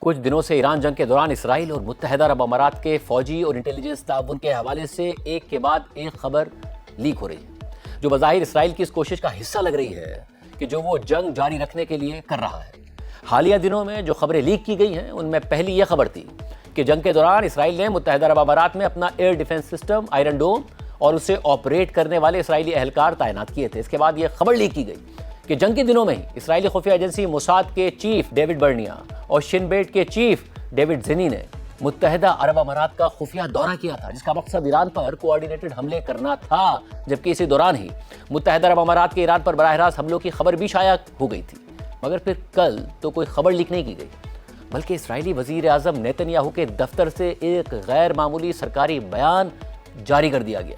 کچھ دنوں سے ایران جنگ کے دوران اسرائیل اور متحدہ عرب امارات کے فوجی اور انٹیلیجنس تعاون کے حوالے سے ایک کے بعد ایک خبر لیک ہو رہی ہے، جو بظاہر اسرائیل کی اس کوشش کا حصہ لگ رہی ہے کہ جو وہ جنگ جاری رکھنے کے لیے کر رہا ہے۔ حالیہ دنوں میں جو خبریں لیک کی گئی ہیں ان میں پہلی یہ خبر تھی کہ جنگ کے دوران اسرائیل نے متحدہ عرب امارات میں اپنا air defence system Iron Dome اور اسے آپریٹ کرنے والے اسرائیلی اہلکار تعینات کیے تھے۔ اس کے بعد یہ خبر لیک کی گئی کہ جنگ کے دنوں میں ہی اسرائیلی خفیہ ایجنسی موساد کے چیف ڈیوڈ برنیا اور شن بیٹ کے چیف ڈیوڈ زنی نے متحدہ عرب امارات کا خفیہ دورہ کیا تھا، جس کا مقصد ایران پر کوآرڈینیٹڈ حملے کرنا تھا، جبکہ اسی دوران ہی متحدہ عرب امارات کے ایران پر براہ راست حملوں کی خبر بھی شائع ہو گئی تھی۔ مگر پھر کل تو کوئی خبر لیک نہیں کی گئی، بلکہ اسرائیلی وزیر اعظم نیتن یاہو کے دفتر سے ایک غیر معمولی سرکاری بیان جاری کر دیا گیا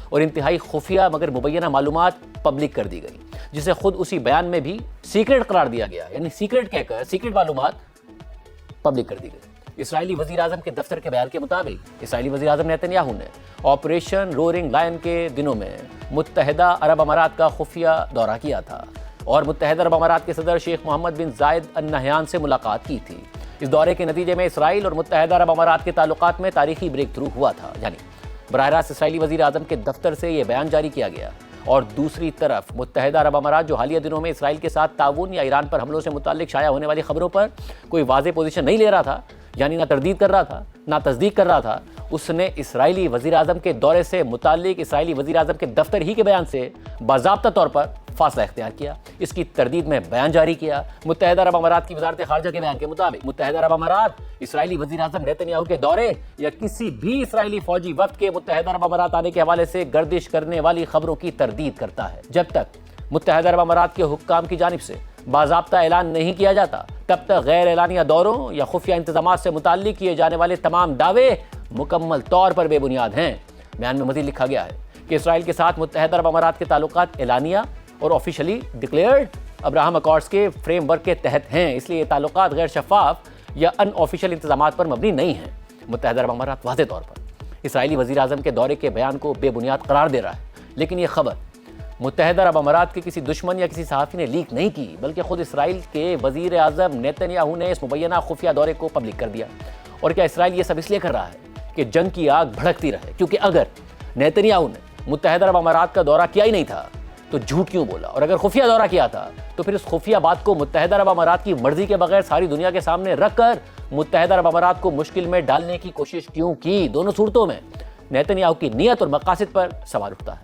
اور انتہائی خفیہ مگر مبینہ معلومات پبلک کر دی گئی، جسے خود اسی بیان میں بھی سیکرٹ قرار دیا گیا، یعنی سیکرٹ کہہ کر سیکرٹ معلومات پبلک کر دی گئی۔ اسرائیلی وزیر اعظم کے دفتر کے بیان کے مطابق اسرائیلی وزیر اعظم نیتن یاہو نے آپریشن رورنگ لائن کے دنوں میں متحدہ عرب امارات کا خفیہ دورہ کیا تھا اور متحدہ عرب امارات کے صدر شیخ محمد بن زائد ال نہیان سے ملاقات کی تھی۔ اس دورے کے نتیجے میں اسرائیل اور متحدہ عرب امارات کے تعلقات میں تاریخی بریک تھرو ہوا تھا، یعنی براہ راست اسرائیلی وزیر اعظم کے دفتر سے یہ بیان جاری کیا گیا اور دوسری طرف متحدہ عرب امارات جو حالیہ دنوں میں اسرائیل کے ساتھ تعاون یا ایران پر حملوں سے متعلق شائع ہونے والی خبروں پر کوئی واضح پوزیشن نہیں لے رہا تھا، یعنی نہ تردید کر رہا تھا نہ تصدیق کر رہا تھا، اس نے اسرائیلی وزیر اعظم کے دورے سے متعلق اسرائیلی وزیر اعظم کے دفتر ہی کے بیان سے باضابطہ طور پر فاصلہ اختیار کیا، اس کی تردید میں بیان جاری کیا۔ متحدہ عرب امارات کی وزارت خارجہ کے بیان کے مطابق متحدہ عرب امارات اسرائیلی وزیر اعظم نیتن یاہو کے دورے یا کسی بھی اسرائیلی فوجی وفد کے متحدہ عرب امارات آنے کے حوالے سے گردش کرنے والی خبروں کی تردید کرتا ہے۔ جب تک متحدہ عرب امارات کے حکام کی جانب سے باضابطہ اعلان نہیں کیا جاتا، تب تک غیر اعلانیہ دوروں یا خفیہ انتظامات سے متعلق کیے جانے والے تمام دعوے مکمل طور پر بے بنیاد ہیں۔ بیان میں مزید لکھا گیا ہے کہ اسرائیل کے ساتھ متحدہ عرب امارات کے تعلقات اعلانیہ اور آفیشلی ڈکلیئرڈ ابراہم اکارڈز کے فریم ورک کے تحت ہیں، اس لیے یہ تعلقات غیر شفاف یا ان آفیشل انتظامات پر مبنی نہیں ہیں۔ متحدہ عرب امارات واضح طور پر اسرائیلی وزیر اعظم کے دورے کے بیان کو بے بنیاد قرار دے رہا ہے، لیکن یہ خبر متحدہ عرب امارات کے کسی دشمن یا کسی صحافی نے لیک نہیں کی، بلکہ خود اسرائیل کے وزیر اعظم نیتن یاہو نے اس مبینہ خفیہ دورے کو پبلک کر دیا۔ اور کیا اسرائیل یہ سب اس لیے کر رہا ہے کہ جنگ کی آگ بھڑکتی رہے؟ کیونکہ اگر نیتن یاہو نے متحدہ عرب امارات کا دورہ کیا ہی نہیں تھا تو جھوٹ کیوں بولا، اور اگر خفیہ دورہ کیا تھا تو پھر اس خفیہ بات کو متحدہ عرب امارات کی مرضی کے بغیر ساری دنیا کے سامنے رکھ کر متحدہ عرب امارات کو مشکل میں ڈالنے کی کوشش کیوں کی؟ دونوں صورتوں میں نیتن یاہو کی نیت اور مقاصد پر سوال اٹھتا ہے۔